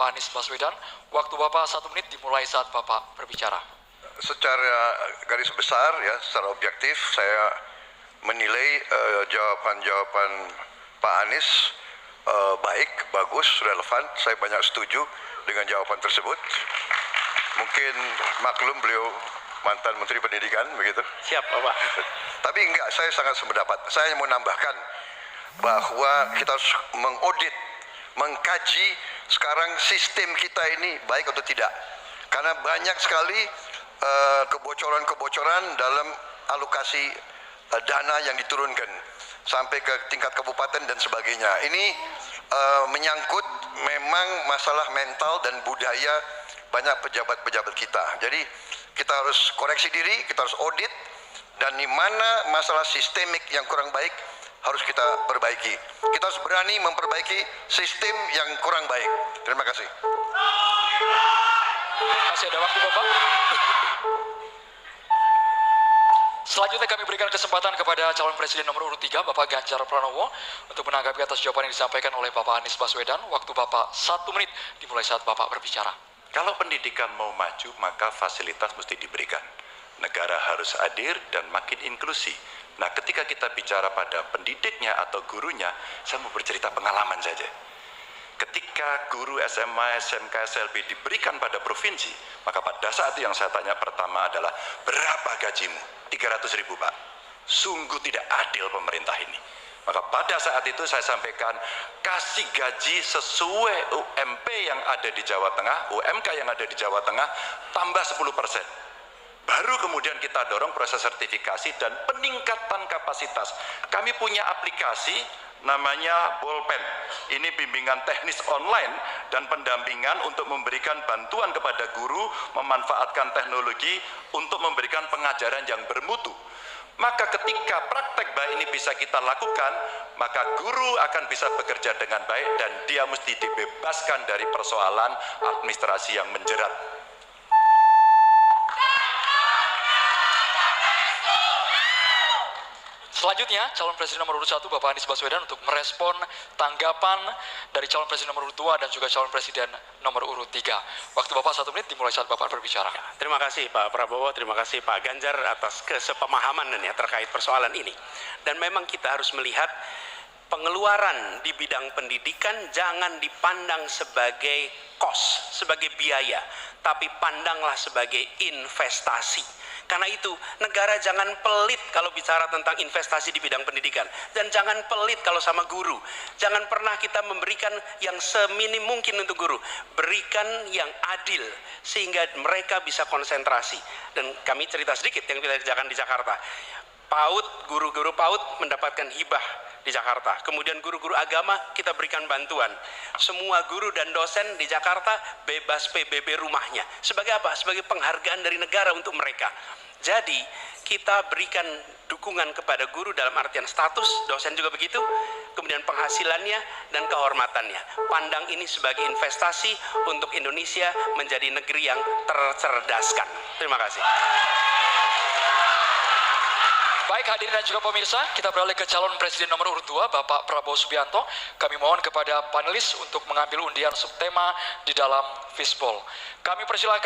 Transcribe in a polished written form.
Bapak Anies Baswedan. Waktu Bapak 1 menit dimulai saat Bapak berbicara. Secara garis besar ya, secara objektif saya menilai jawaban-jawaban Pak Anies baik, bagus, relevan. Saya banyak setuju dengan jawaban tersebut. Mungkin maklum beliau mantan Menteri Pendidikan begitu. Siap, Bapak. Tapi enggak, saya sangat sependapat. Saya mau nambahkan bahwa kita harus mengaudit, mengkaji sekarang sistem kita ini baik atau tidak. Karena banyak sekali kebocoran-kebocoran dalam alokasi dana yang diturunkan sampai ke tingkat kabupaten dan sebagainya. Ini menyangkut memang masalah mental dan budaya banyak pejabat-pejabat kita. Jadi kita harus koreksi diri, kita harus audit, dan di mana masalah sistemik yang kurang baik harus kita perbaiki. Kita harus berani memperbaiki sistem yang kurang baik. Terima kasih. Masih ada waktu, Bapak. Selanjutnya kami berikan kesempatan kepada calon presiden nomor urut 3, Bapak Ganjar Pranowo, untuk menanggapi atas jawaban yang disampaikan oleh Bapak Anies Baswedan. Waktu Bapak 1 menit dimulai saat Bapak berbicara. Kalau pendidikan mau maju, maka fasilitas mesti diberikan. Negara harus hadir dan makin inklusi. Nah, ketika kita bicara pada pendidiknya atau gurunya, saya mau bercerita pengalaman saja. Ketika guru SMA, SMK, SLB diberikan pada provinsi, maka pada saat itu yang saya tanya pertama adalah, berapa gajimu? 300.000, Pak. Sungguh tidak adil pemerintah ini. Maka pada saat itu saya sampaikan, kasih gaji sesuai UMP yang ada di Jawa Tengah, UMK yang ada di Jawa Tengah, tambah 10%. Baru kemudian kita dorong proses sertifikasi dan peningkatan kapasitas. Kami punya aplikasi namanya Bolpen. Ini bimbingan teknis online dan pendampingan untuk memberikan bantuan kepada guru memanfaatkan teknologi untuk memberikan pengajaran yang bermutu. Maka ketika praktek baik ini bisa kita lakukan, maka guru akan bisa bekerja dengan baik dan dia mesti dibebaskan dari persoalan administrasi yang menjerat. Selanjutnya, calon presiden nomor urut 1, Bapak Anies Baswedan, untuk merespon tanggapan dari calon presiden nomor urut 2 dan juga calon presiden nomor urut 3. Waktu Bapak 1 menit dimulai saat Bapak berbicara. Terima kasih Pak Prabowo, terima kasih Pak Ganjar atas kesepemahaman terkait persoalan ini. Dan memang kita harus melihat pengeluaran di bidang pendidikan jangan dipandang sebagai cost, sebagai biaya, tapi pandanglah sebagai investasi. Karena itu, negara jangan pelit kalau bicara tentang investasi di bidang pendidikan. Dan jangan pelit kalau sama guru. Jangan pernah kita memberikan yang seminim mungkin untuk guru. Berikan yang adil, sehingga mereka bisa konsentrasi. Dan kami cerita sedikit yang kita kerjakan di Jakarta. PAUD, guru-guru PAUD mendapatkan hibah di Jakarta. Kemudian guru-guru agama kita berikan bantuan. Semua guru dan dosen di Jakarta bebas PBB rumahnya. Sebagai apa? Sebagai penghargaan dari negara untuk mereka. Jadi kita berikan dukungan kepada guru dalam artian status, dosen juga begitu, kemudian penghasilannya dan kehormatannya. Pandang ini sebagai investasi untuk Indonesia menjadi negeri yang tercerdaskan. Terima kasih. Baik, hadirin dan juga pemirsa, kita beralih ke calon presiden nomor urut 2, Bapak Prabowo Subianto. Kami mohon kepada panelis untuk mengambil undian subtema di dalam fishbowl. Kami persilakan